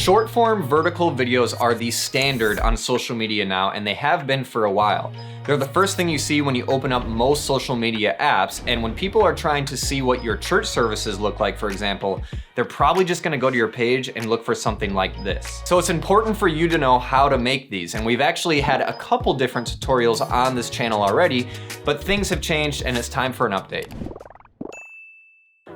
Short form vertical videos are the standard on social media now, and they have been for a while. They're the first thing you see when you open up most social media apps, and when people are trying to see what your church services look like, for example, they're probably just gonna go to your page and look for something like this. So it's important for you to know how to make these, and we've actually had a couple different tutorials on this channel already, but things have changed and it's time for an update.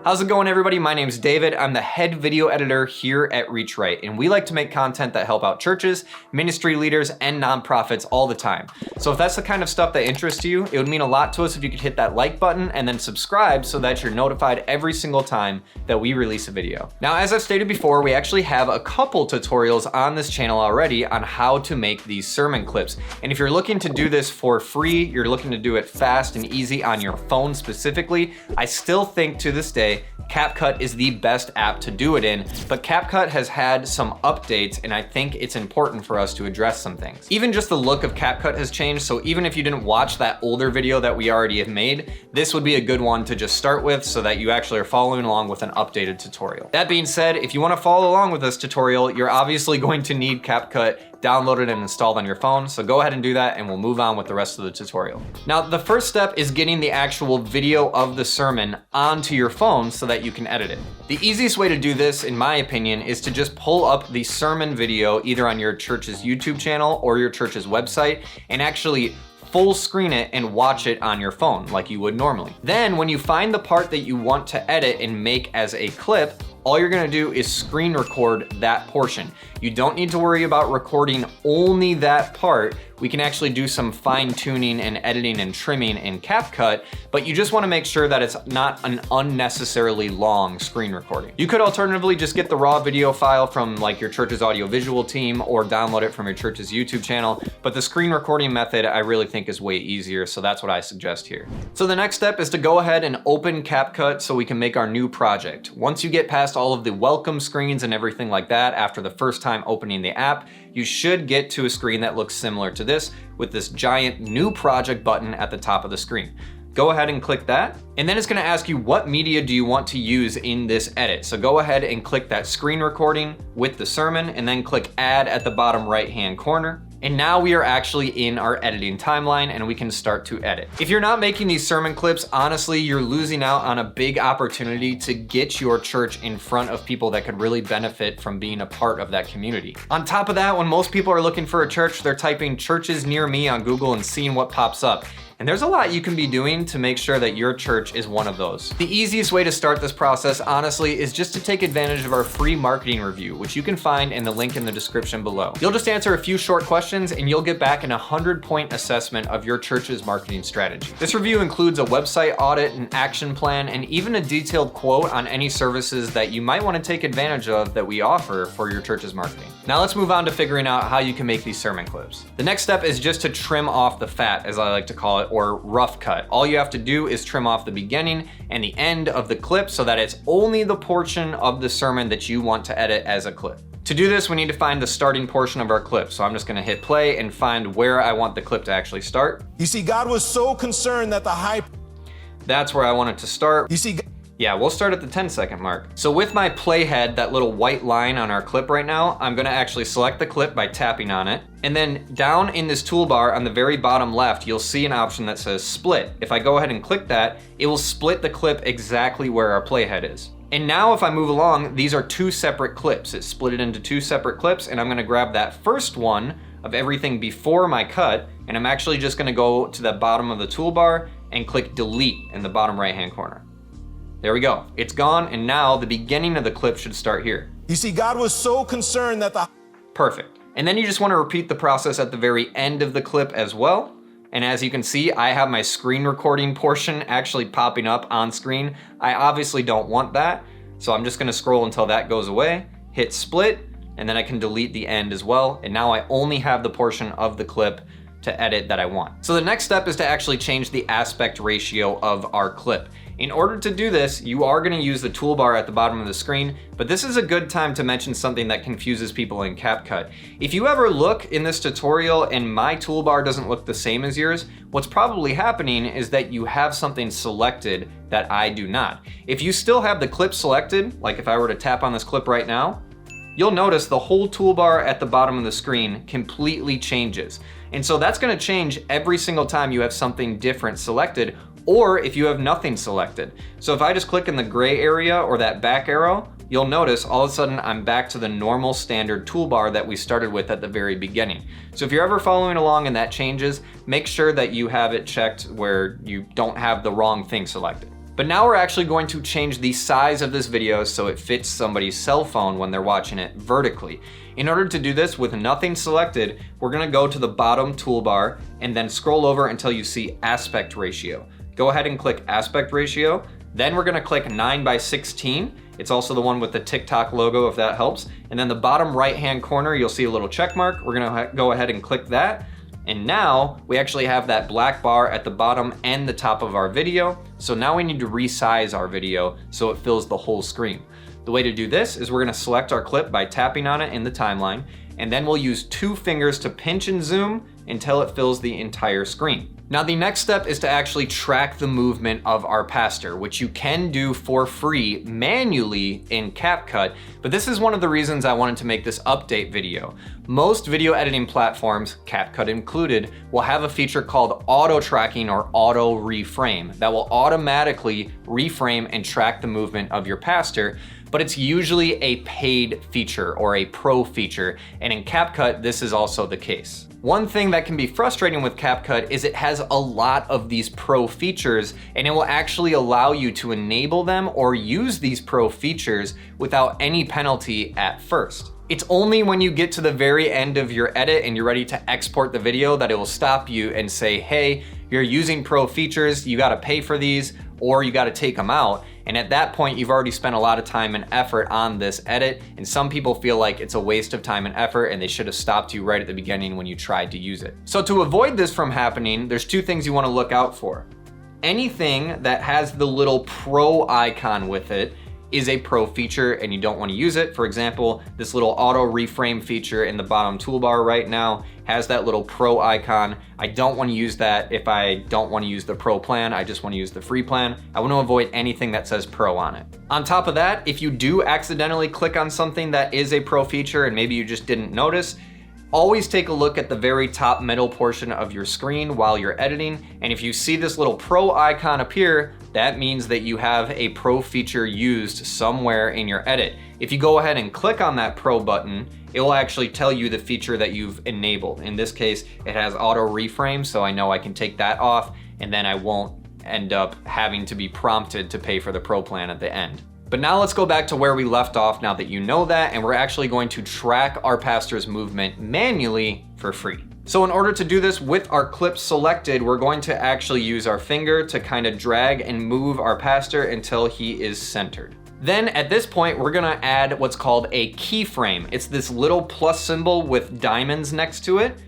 How's it going, everybody? My name's David. I'm the head video editor here at REACHRIGHT, and we like to make content that help out churches, ministry leaders, and nonprofits all the time. So if that's the kind of stuff that interests you, it would mean a lot to us if you could hit that like button and then subscribe so that you're notified every single time that we release a video. Now, as I've stated before, we actually have a couple tutorials on this channel already on how to make these sermon clips. And if you're looking to do this for free, you're looking to do it fast and easy on your phone specifically, I still think to this day, CapCut is the best app to do it in, but CapCut has had some updates, and I think it's important for us to address some things. Even just the look of CapCut has changed, so even if you didn't watch that older video that we already have made, this would be a good one to just start with so that you actually are following along with an updated tutorial. That being said, if you want to follow along with this tutorial, you're obviously going to need CapCut downloaded and installed on your phone, so go ahead and do that and we'll move on with the rest of the tutorial. Now, the first step is getting the actual video of the sermon onto your phone so that you can edit it. The easiest way to do this, in my opinion, is to just pull up the sermon video either on your church's YouTube channel or your church's website and actually full screen it and watch it on your phone like you would normally. Then when you find the part that you want to edit and make as a clip, all you're gonna do is screen record that portion. You don't need to worry about recording only that part. We can actually do some fine tuning and editing and trimming in CapCut, but you just wanna make sure that it's not an unnecessarily long screen recording. You could alternatively just get the raw video file from like your church's audiovisual team or download it from your church's YouTube channel, but the screen recording method I really think is way easier, so that's what I suggest here. So the next step is to go ahead and open CapCut so we can make our new project. Once you get past all of the welcome screens and everything like that after the first time opening the app, you should get to a screen that looks similar to this with this giant new project button at the top of the screen. Go ahead and click that, and then it's gonna ask you what media do you want to use in this edit. So go ahead and click that screen recording with the sermon and then click add at the bottom right-hand corner. And now we are actually in our editing timeline and we can start to edit. If you're not making these sermon clips, honestly, you're losing out on a big opportunity to get your church in front of people that could really benefit from being a part of that community. On top of that, when most people are looking for a church, they're typing churches near me on Google and seeing what pops up. And there's a lot you can be doing to make sure that your church is one of those. The easiest way to start this process, honestly, is just to take advantage of our free marketing review, which you can find in the link in the description below. You'll just answer a few short questions and you'll get back an 100-point assessment of your church's marketing strategy. This review includes a website audit, an action plan, and even a detailed quote on any services that you might want to take advantage of that we offer for your church's marketing. Now let's move on to figuring out how you can make these sermon clips. The next step is just to trim off the fat, as I like to call it, or rough cut. All you have to do is trim off the beginning and the end of the clip so that it's only the portion of the sermon that you want to edit as a clip. To do this, we need to find the starting portion of our clip. So I'm just gonna hit play and find where I want the clip to actually start. You see, God was so concerned that the high... That's where I want it to start. You see... Yeah, we'll start at the 10-second mark. So with my playhead, that little white line on our clip right now, I'm gonna actually select the clip by tapping on it. And then down in this toolbar on the very bottom left, you'll see an option that says split. If I go ahead and click that, it will split the clip exactly where our playhead is. And now if I move along, these are two separate clips. It's split it into two separate clips, and I'm gonna grab that first one of everything before my cut, and I'm actually just gonna go to the bottom of the toolbar and click delete in the bottom right-hand corner. There we go, it's gone, and now the beginning of the clip should start here. You see, God was so concerned that the... Perfect. And then you just want to repeat the process at the very end of the clip as well. And as you can see, I have my screen recording portion actually popping up on screen. I obviously don't want that, so I'm just gonna scroll until that goes away, hit split, and then I can delete the end as well. And now I only have the portion of the clip to edit that I want. So the next step is to actually change the aspect ratio of our clip. In order to do this, you are gonna use the toolbar at the bottom of the screen, but this is a good time to mention something that confuses people in CapCut. If you ever look in this tutorial and my toolbar doesn't look the same as yours, what's probably happening is that you have something selected that I do not. If you still have the clip selected, like if I were to tap on this clip right now, you'll notice the whole toolbar at the bottom of the screen completely changes. And so that's gonna change every single time you have something different selected, or if you have nothing selected. So if I just click in the gray area or that back arrow, you'll notice all of a sudden I'm back to the normal standard toolbar that we started with at the very beginning. So if you're ever following along and that changes, make sure that you have it checked where you don't have the wrong thing selected. But now we're actually going to change the size of this video so it fits somebody's cell phone when they're watching it vertically. In order to do this with nothing selected, we're gonna go to the bottom toolbar and then scroll over until you see aspect ratio. Go ahead and click aspect ratio. Then we're gonna click 9:16. It's also the one with the TikTok logo if that helps. And then the bottom right-hand corner, you'll see a little check mark. We're gonna go ahead and click that. And now we actually have that black bar at the bottom and the top of our video. So now we need to resize our video so it fills the whole screen. The way to do this is we're gonna select our clip by tapping on it in the timeline, and then we'll use 2 fingers to pinch and zoom until it fills the entire screen. Now the next step is to actually track the movement of our pastor, which you can do for free manually in CapCut, but this is one of the reasons I wanted to make this update video. Most video editing platforms, CapCut included, will have a feature called auto tracking or auto reframe that will automatically reframe and track the movement of your pastor, but it's usually a paid feature or a pro feature, and in CapCut this is also the case. One thing that can be frustrating with CapCut is it has a lot of these pro features, and it will actually allow you to enable them or use these pro features without any penalty at first. It's only when you get to the very end of your edit and you're ready to export the video that it will stop you and say, hey, you're using pro features, you gotta pay for these, or you gotta take them out. And at that point, you've already spent a lot of time and effort on this edit, and some people feel like it's a waste of time and effort and they should have stopped you right at the beginning when you tried to use it. So to avoid this from happening, there's 2 things you wanna look out for. Anything that has the little pro icon with it is a pro feature and you don't want to use it. For example, this little auto reframe feature in the bottom toolbar right now has that little pro icon. I don't want to use that if I don't want to use the pro plan. I just want to use the free plan. I want to avoid anything that says pro on it. On top of that, if you do accidentally click on something that is a pro feature and maybe you just didn't notice, always take a look at the very top middle portion of your screen while you're editing, and if you see this little pro icon appear, that means that you have a pro feature used somewhere in your edit. If you go ahead and click on that pro button, it will actually tell you the feature that you've enabled. In this case, it has auto reframe, so I know I can take that off, and then I won't end up having to be prompted to pay for the pro plan at the end. But now let's go back to where we left off now that you know that, and we're actually going to track our pastor's movement manually for free. So in order to do this with our clip selected, we're going to actually use our finger to kind of drag and move our pastor until he is centered. Then at this point, we're gonna add what's called a keyframe. It's this little plus symbol with diamonds next to it,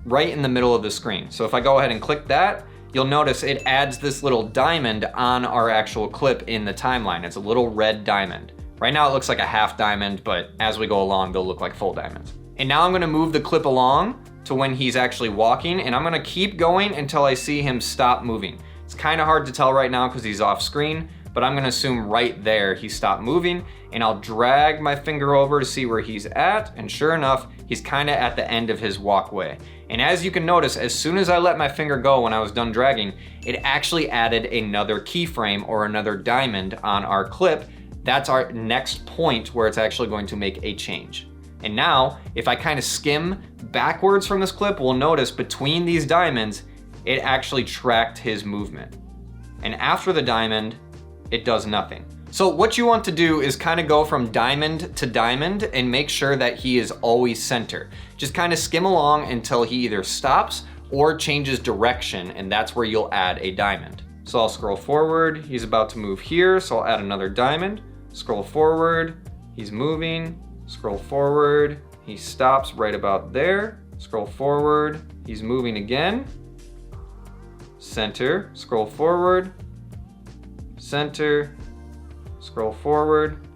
right in the middle of the screen. So if I go ahead and click that, you'll notice it adds this little diamond on our actual clip in the timeline. It's a little red diamond. Right now it looks like a half diamond, but as we go along, they'll look like full diamonds. And now I'm gonna move the clip along to when he's actually walking, and I'm gonna keep going until I see him stop moving. It's kind of hard to tell right now because he's off screen, but I'm gonna assume right there he stopped moving, and I'll drag my finger over to see where he's at, and sure enough, he's kind of at the end of his walkway. And as you can notice, as soon as I let my finger go when I was done dragging, it actually added another keyframe or another diamond on our clip. That's our next point where it's actually going to make a change. And now, if I kind of skim backwards from this clip, we'll notice between these diamonds, it actually tracked his movement. And after the diamond, it does nothing. So what you want to do is kind of go from diamond to diamond and make sure that he is always center. Just kind of skim along until he either stops or changes direction, and that's where you'll add a diamond. So I'll scroll forward, he's about to move here, so I'll add another diamond. Scroll forward, he's moving. Scroll forward, he stops right about there. Scroll forward, he's moving again. Center, scroll forward, center, scroll forward,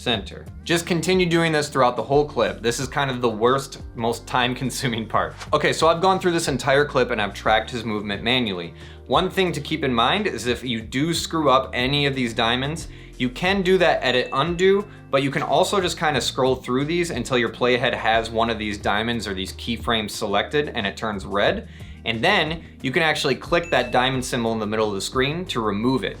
center. Just continue doing this throughout the whole clip. This is kind of the worst, most time-consuming part. Okay, so I've gone through this entire clip and I've tracked his movement manually. One thing to keep in mind is if you do screw up any of these diamonds, you can do that edit undo, but you can also just kind of scroll through these until your playhead has one of these diamonds or these keyframes selected and it turns red. And then you can actually click that diamond symbol in the middle of the screen to remove it.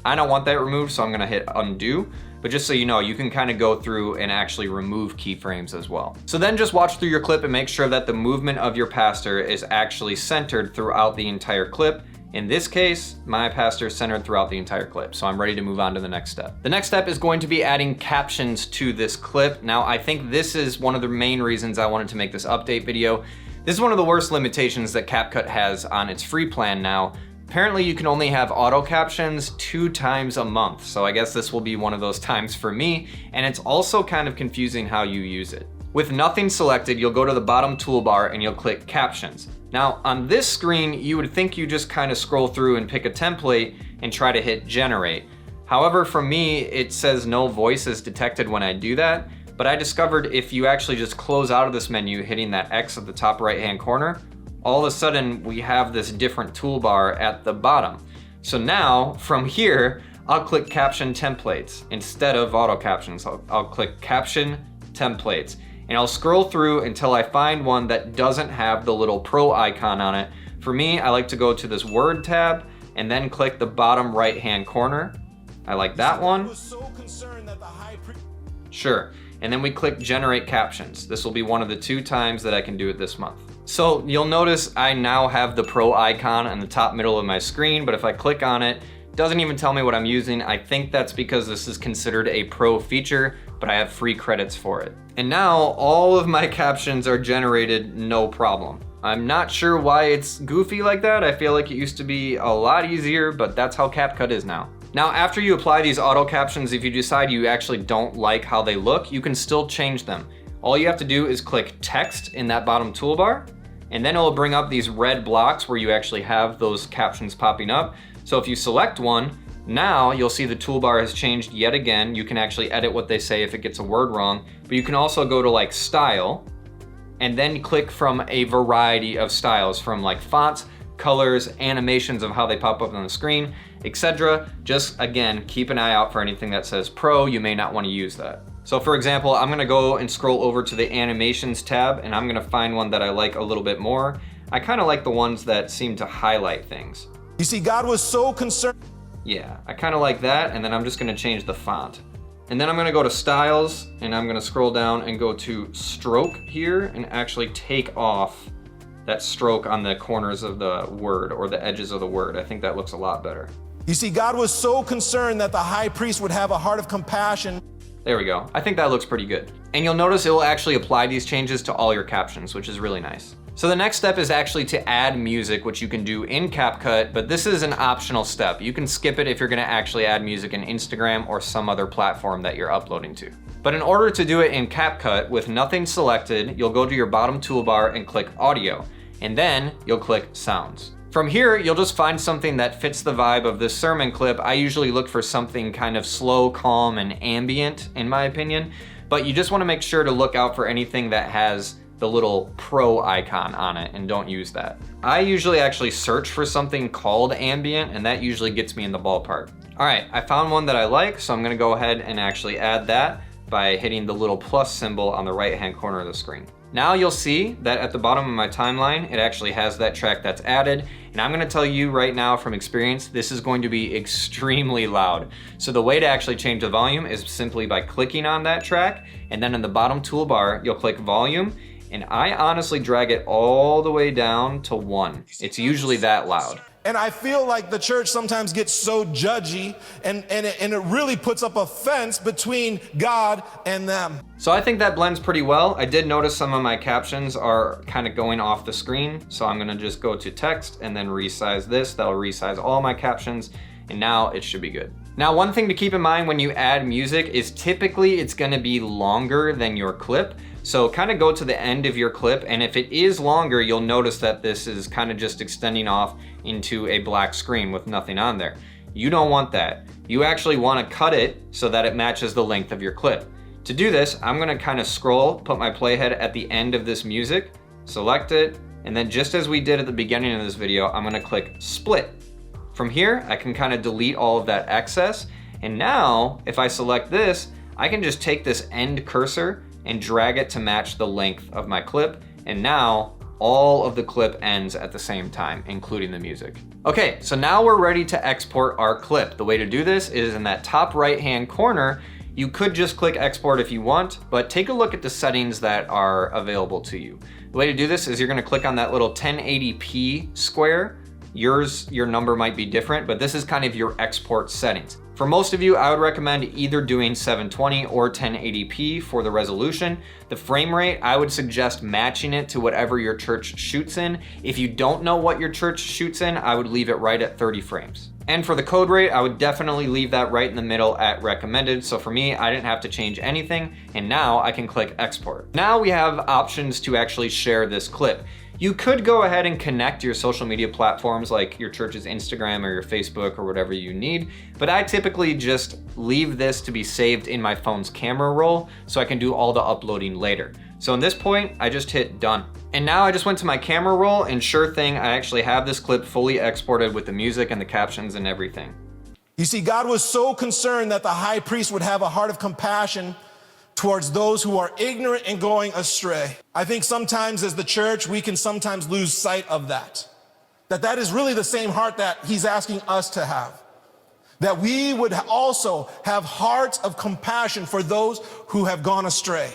I don't want that removed, so I'm gonna hit undo. But just so you know, you can kind of go through and actually remove keyframes as well. So then just watch through your clip and make sure that the movement of your pastor is actually centered throughout the entire clip. In this case, my pastor is centered throughout the entire clip, so I'm ready to move on to the next step. The next step is going to be adding captions to this clip. Now, I think this is one of the main reasons I wanted to make this update video. This is one of the worst limitations that CapCut has on its free plan now. Apparently you can only have auto captions 2 times a month, so I guess this will be one of those times for me, and it's also kind of confusing how you use it. With nothing selected, you'll go to the bottom toolbar and you'll click captions. Now on this screen, you would think you just kind of scroll through and pick a template and try to hit generate. However, for me, it says no voice is detected when I do that, but I discovered if you actually just close out of this menu, hitting that X at the top right-hand corner, all of a sudden we have this different toolbar at the bottom. So now from here, I'll click caption templates instead of auto captions. I'll click caption templates and I'll scroll through until I find one that doesn't have the little pro icon on it. For me, I like to go to this word tab and then click the bottom right hand corner. I like that one. Sure. And then we click generate captions. This will be one of the 2 times that I can do it this month. So you'll notice I now have the pro icon in the top middle of my screen, but if I click on it, it doesn't even tell me what I'm using. I think that's because this is considered a pro feature, but I have free credits for it. And now all of my captions are generated no problem. I'm not sure why it's goofy like that. I feel like it used to be a lot easier, but that's how CapCut is now. Now, after you apply these auto captions, if you decide you actually don't like how they look, you can still change them. All you have to do is click text in that bottom toolbar, and then it'll bring up these red blocks where you actually have those captions popping up. So if you select one, now you'll see the toolbar has changed yet again. You can actually edit what they say if it gets a word wrong, but you can also go to like style, and then click from a variety of styles from like fonts, colors, animations of how they pop up on the screen, etc. Just again, keep an eye out for anything that says pro. You may not want to use that. So for example, I'm gonna go and scroll over to the animations tab and I'm gonna find one that I like a little bit more. I kind of like the ones that seem to highlight things. You see, God was so concerned. Yeah, I kind of like that, and then I'm just gonna change the font. And then I'm gonna go to styles and I'm gonna scroll down and go to stroke here and actually take off that stroke on the corners of the word or the edges of the word. I think that looks a lot better. You see, God was so concerned that the high priest would have a heart of compassion. There we go. I think that looks pretty good. And you'll notice it will actually apply these changes to all your captions, which is really nice. So the next step is actually to add music, which you can do in CapCut, but this is an optional step. You can skip it if you're gonna actually add music in Instagram or some other platform that you're uploading to. But in order to do it in CapCut with nothing selected, you'll go to your bottom toolbar and click audio, and then you'll click sounds. From here, you'll just find something that fits the vibe of this sermon clip. I usually look for something kind of slow, calm, and ambient, in my opinion, but you just wanna make sure to look out for anything that has the little pro icon on it and don't use that. I usually actually search for something called ambient and that usually gets me in the ballpark. All right, I found one that I like, so I'm gonna go ahead and actually add that by hitting the little plus symbol on the right-hand corner of the screen. Now you'll see that at the bottom of my timeline, it actually has that track that's added. And I'm gonna tell you right now from experience, this is going to be extremely loud. So the way to actually change the volume is simply by clicking on that track, and then in the bottom toolbar, you'll click volume, and I honestly drag it all the way down to 1. It's usually that loud. And I feel like the church sometimes gets so judgy and it really puts up a fence between God and them. So I think that blends pretty well. I did notice some of my captions are kind of going off the screen. So I'm gonna just go to text and then resize this. That'll resize all my captions. And now it should be good. Now, one thing to keep in mind when you add music is typically it's gonna be longer than your clip. So kind of go to the end of your clip, and if it is longer, you'll notice that this is kind of just extending off into a black screen with nothing on there. You don't want that. You actually want to cut it so that it matches the length of your clip. To do this, I'm gonna kind of scroll, put my playhead at the end of this music, select it, and then just as we did at the beginning of this video, I'm gonna click split. From here, I can kind of delete all of that excess. And now, if I select this, I can just take this end cursor and drag it to match the length of my clip. And now, all of the clip ends at the same time, including the music. Okay, so now we're ready to export our clip. The way to do this is in that top right-hand corner. You could just click export if you want, but take a look at the settings that are available to you. The way to do this is you're gonna click on that little 1080p square. Your number might be different, but this is kind of your export settings. For most of you, I would recommend either doing 720 or 1080p for the resolution. The frame rate, I would suggest matching it to whatever your church shoots in. If you don't know what your church shoots in, I would leave it right at 30 frames. And for the code rate, I would definitely leave that right in the middle at recommended. So for me, I didn't have to change anything, and now I can click export. Now we have options to actually share this clip. You could go ahead and connect your social media platforms like your church's Instagram or your Facebook or whatever you need, but I typically just leave this to be saved in my phone's camera roll so I can do all the uploading later. So in this point, I just hit done. And now I just went to my camera roll, and sure thing, I actually have this clip fully exported with the music and the captions and everything. You see, God was so concerned that the high priest would have a heart of compassion towards those who are ignorant and going astray. I think sometimes as the church, we can sometimes lose sight of that. That is really the same heart that he's asking us to have. That we would also have hearts of compassion for those who have gone astray.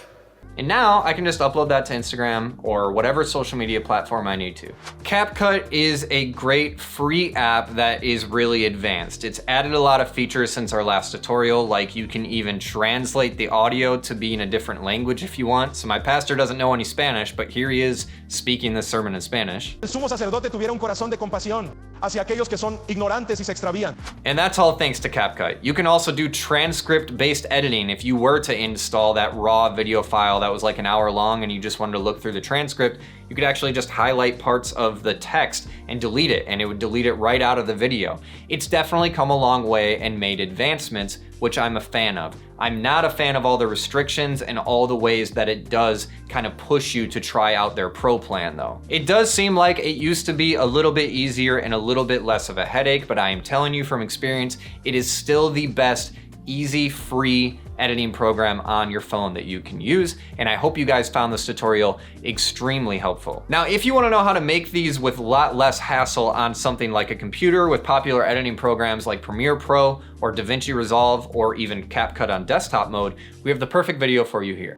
And now I can just upload that to Instagram or whatever social media platform I need to. CapCut is a great free app that is really advanced. It's added a lot of features since our last tutorial, like you can even translate the audio to be in a different language if you want. So my pastor doesn't know any Spanish, but here he is speaking this sermon in Spanish. El sumo sacerdote tuviera un corazón de compasión hacia aquellos que son ignorantes y se extravían. And that's all thanks to CapCut. You can also do transcript-based editing if you were to install that raw video file that was like an hour long and you just wanted to look through the transcript. You could actually just highlight parts of the text and delete it, and it would delete it right out of the video. It's definitely come a long way and made advancements, which I'm a fan of. I'm not a fan of all the restrictions and all the ways that it does kind of push you to try out their pro plan though. It does seem like it used to be a little bit easier and a little bit less of a headache, but I am telling you from experience, it is still the best easy, free editing program on your phone that you can use. And I hope you guys found this tutorial extremely helpful. Now, if you wanna know how to make these with a lot less hassle on something like a computer with popular editing programs like Premiere Pro or DaVinci Resolve or even CapCut on desktop mode, we have the perfect video for you here.